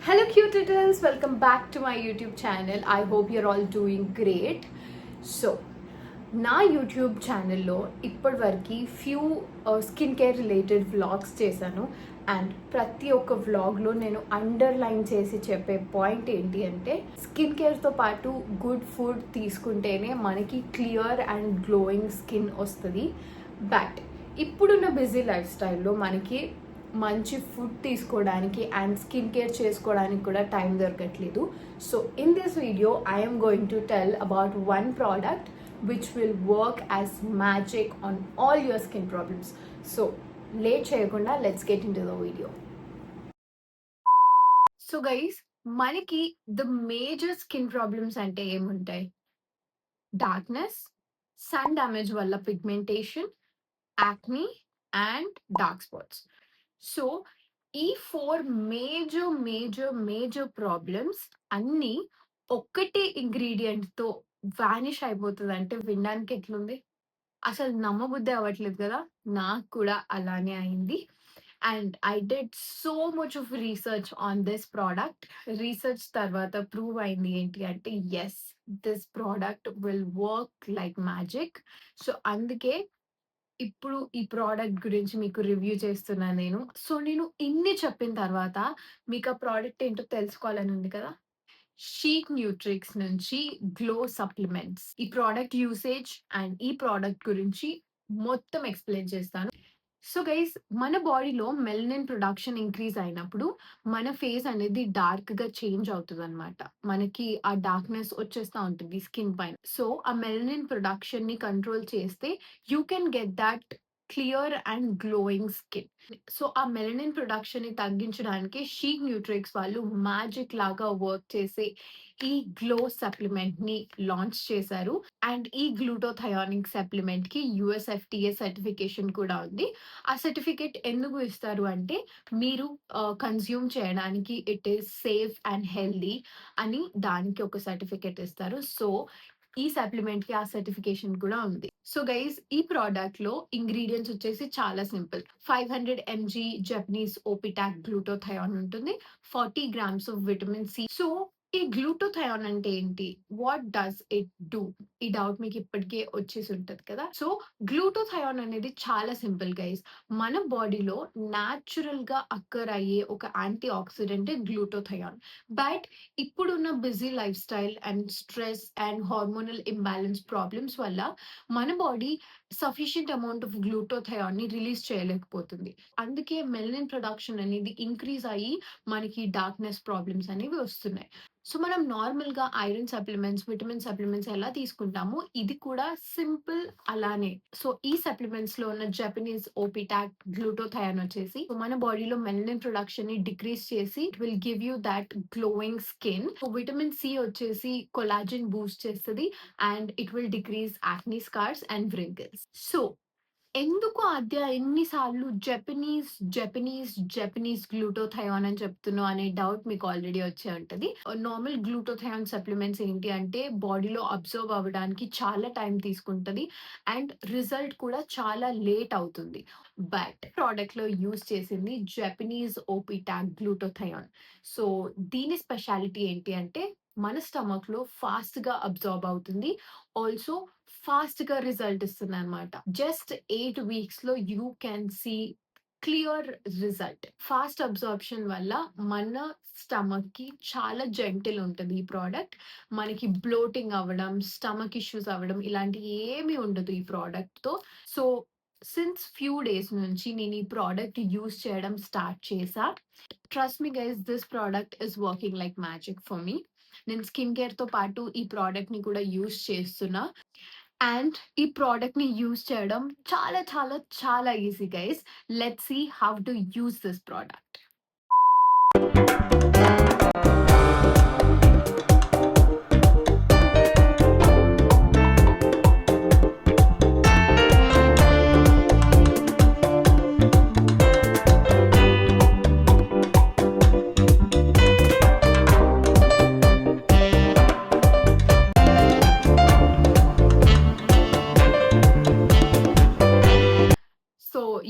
Hello Cutitans, welcome back to my YouTube channel. I hope you're all doing great. So, నా YouTube ఛానల్లో ఇప్పటివరకు few skin care related vlogs చేశాను and ప్రతి ఒక్క వ్లాగ్లో నేను అండర్లైన్ చేసి చెప్పే పాయింట్ ఏంటి అంటే స్కిన్ కేర్తో పాటు గుడ్ ఫుడ్ తీసుకుంటేనే మనకి క్లియర్ అండ్ గ్లోయింగ్ స్కిన్ వస్తుంది. బట్ ఇప్పుడున్న బిజీ లైఫ్ స్టైల్లో మనకి మంచి ఫుడ్ తీసుకోవడానికి అండ్ స్కిన్ కేర్ చేసుకోవడానికి కూడా టైం దొరకట్లేదు. So in this video I'm going to tell about one product which will work as magic on all your skin problems. So late cheyakunda, let's get into the video. So guys, manaki the major skin problems ante em untai? Darkness, sun damage valla pigmentation, acne and dark spots. So ఈ 4 major problems అన్నీ ఒక్కటే ఇంగ్రీడియంట్తో vanish అయిపోతుంది అంటే వినడానికి ఎట్లుంది? అసలు నమ్మబుద్ధి అవ్వట్లేదు కదా. నాకు కూడా అలానే అయింది. And I did so much of research on this product. Research తర్వాత ప్రూవ్ అయింది ఏంటి అంటే yes, this product will work like magic. So అందుకే ఇప్పుడు ఈ ప్రోడక్ట్ గురించి మీకు రివ్యూ చేస్తున్నాను నేను. సో నేను ఇన్ని చెప్పిన తర్వాత మీకు ఆ ప్రోడక్ట్ ఏంటో తెలుసుకోవాలని ఉంది కదా. షీక్ న్యూట్రిక్స్ నుంచి గ్లో సప్లిమెంట్స్, ఈ ప్రోడక్ట్ యూసేజ్ అండ్ ఈ ప్రోడక్ట్ గురించి మొత్తం ఎక్స్ప్లెయిన్ చేస్తాను. సో గైస్, మన బాడీలో మెలనిన్ ప్రొడక్షన్ ఇంక్రీజ్ అయినప్పుడు మన ఫేస్ అనేది డార్క్ గా చేంజ్ అవుతుంది అనమాట. మనకి ఆ డార్క్నెస్ వచ్చేస్తా ఉంటుంది స్కిన్ పైన. సో ఆ మెలనిన్ ప్రొడక్షన్ ని కంట్రోల్ చేస్తే you can get that clear and glowing skin. So ఆ మెలనిన్ ప్రొడక్షన్ ని తగ్గించడానికి షీక్ న్యూట్రిక్స్ వాళ్ళు మ్యాజిక్ లాగా వర్క్ చేసే ఈ గ్లో సప్లిమెంట్ ని లాంచ్ చేశారు. అండ్ ఈ గ్లూటోథయానిక్ సప్లిమెంట్ కి యుఎస్ఎఫ్టిఏ సర్టిఫికేషన్ కూడా ఉంది. ఆ సర్టిఫికేట్ ఎందుకు ఇస్తారు అంటే మీరు కన్జ్యూమ్ చేయడానికి it is safe and healthy అని దానికి ఒక సర్టిఫికేట్ ఇస్తారు. సో ఈ సప్లిమెంట్ కి ఆ సర్టిఫికేషన్ కూడా ఉంది. సో గైస్, ఈ ప్రోడక్ట్ లో ఇంగ్రీడియంట్స్ వచ్చేసి చాలా సింపుల్. 500 mg జపనీస్ ఓపిటాక్ గ్లూటోథయాన్ ఉంటుంది, 40 grams of vitamin C. So ఈ గ్లూటోథయాన్ అంటే ఏంటి, వాట్ డస్ ఇట్ డూ? ఈ డౌట్ మీకు ఇప్పటికే వచ్చేసి ఉంటది కదా. సో గ్లూటోథయాన్ అనేది చాలా సింపుల్ గైస్. మన బాడీలో న్యాచురల్ గా అక్కర్ అయ్యే ఒక యాంటీ ఆక్సిడెంట్ గ్లూటోథయాన్. బట్ ఇప్పుడున్న busy life style and stress and hormonal imbalance problems వల్ల మన body sufficient amount of glutathione ని రిలీజ్ చేయలేకపోతుంది. అందుకే మెలనిన్ ప్రొడక్షన్ అనేది ఇంక్రీజ్ అయ్యి మనకి డార్క్నెస్ ప్రాబ్లమ్స్ అనేవి వస్తున్నాయి. సో మనం నార్మల్ గా ఐరన్ సప్లిమెంట్స్, విటమిన్ సప్లిమెంట్స్ ఎలా తీసుకుంటామో ఇది కూడా సింపుల్ అలానే. సో ఈ సప్లిమెంట్స్ లో ఉన్న జపనీస్ ఓపిటాక్ గ్లూటోథయాన్ వచ్చేసి మన బాడీలో మెలనిన్ ప్రొడక్షన్ ని డిక్రీజ్ చేసి it will give you that glowing skin. Vitamin C వచ్చేసి కొలాజిన్ బూస్ట్ చేస్తుంది and it will decrease acne scars and wrinkles. So ఎందుకు ఆద్య ఎన్నిసార్లు జపనీస్ జపనీస్ జపనీస్ గ్లూటోథయాన్ అని చెప్తున్నావు అనే డౌట్ మీకు ఆల్రెడీ వచ్చే ఉంటది. నార్మల్ గ్లూటోథయాన్ సప్లిమెంట్స్ ఏంటి అంటే బాడీలో అబ్జర్వ్ అవ్వడానికి చాలా టైం తీసుకుంటది అండ్ రిజల్ట్ కూడా చాలా లేట్ అవుతుంది. బట్ ప్రోడక్ట్ లో యూజ్ చేసింది జపనీస్ ఓపిటాక్ గ్లూటోథయాన్. సో దీని స్పెషాలిటీ ఏంటి అంటే మన స్టమక్ లో ఫాస్ట్ గా అబ్జర్వ్ అవుతుంది, ఆల్సో ఫాస్ట్ గా రిజల్ట్ ఇస్తుంది అనమాట. జస్ట్ 8 weeks లో you can see clear result. Fast absorption వల్ల మన స్టమక్ కి చాలా జెంటిల్ ఉంటుంది ఈ ప్రోడక్ట్. మనకి బ్లోటింగ్ అవ్వడం, స్టమక్ ఇష్యూస్ అవ్వడం ఇలాంటి ఏమీ ఉండదు ఈ ప్రోడక్ట్ తో. సో సిన్స్ ఫ్యూ డేస్ నుంచి నేను ఈ ప్రోడక్ట్ యూస్ చేయడం స్టార్ట్ చేసా. Trust me guys, this product is working like magic for me. నేను స్కిన్ కేర్ తో పాటు ఈ ప్రోడక్ట్ ని కూడా యూస్ చేస్తున్నా అండ్ ఈ ప్రోడక్ట్ ని యూస్ చేయడం చాలా చాలా చాలా easy guys. Let's see how to use this product.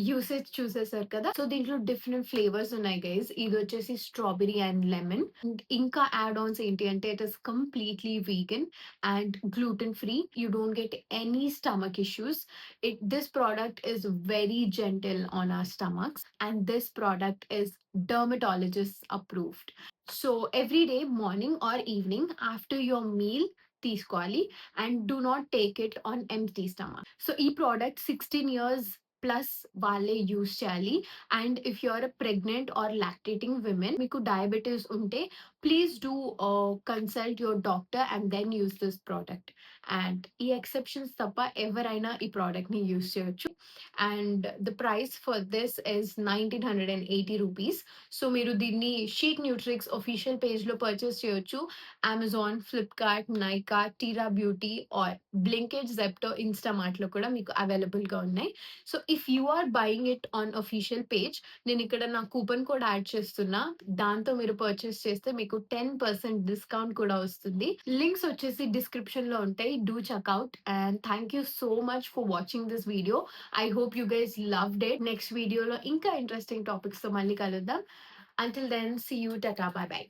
Usage products చూసేసారు కదా. సో దీంట్లో డిఫరెంట్ ఫ్లేవర్స్ ఉన్నాయి గైస్. ఇది వచ్చేసి స్ట్రాబెరీ అండ్ లెమన్. అండ్ ఇంకా యాడ్ ఆన్స్ ఏంటి అంటే it is completely vegan and gluten free. You don't get any stomach issues. This product is very gentle on our stomachs, and this product is dermatologist approved. So every day, morning or evening after your meal, తీసుకోవాలి and do not take it on empty stomach. So ఈ product 16 years plus వాళ్ళే use చేయాలి. And if you are a pregnant or lactating women, మీకు diabetes ఉంటే please do consult your doctor and then use this product. And ఈ exceptions తప్ప ఎవరైనా ఈ ప్రోడక్ట్ని యూస్ చేయొచ్చు. And the price for this is 1980 rupees. So మీరు దీన్ని షీక్ న్యూట్రిక్స్ ఒఫీషియల్ పేజ్లో పర్చేస్ చేయొచ్చు. Amazon, Flipkart, Nykaa, Tira beauty or Blinkit, Zepto, ఇన్స్టామార్ట్లో కూడా మీకు అవైలబుల్గా ఉన్నాయి. So if you are buying it on official page, నేను ఇక్కడ నా కూపన్ కోడ్ యాడ్ చేస్తున్నా. దాంతో మీరు పర్చేస్ చేస్తే మీకు 10% డిస్కౌంట్ కూడా వస్తుంది. లింక్స్ వచ్చేసి డిస్క్రిప్షన్ లో ఉంటాయి. Do checkout and thank you so much for watching this video. I hope you guys loved it. Next వీడియోలో ఇంకా ఇంట్రెస్టింగ్ టాపిక్స్ తో మళ్ళీ కలుద్దాం. Until then, see you. Tata. Bye bye.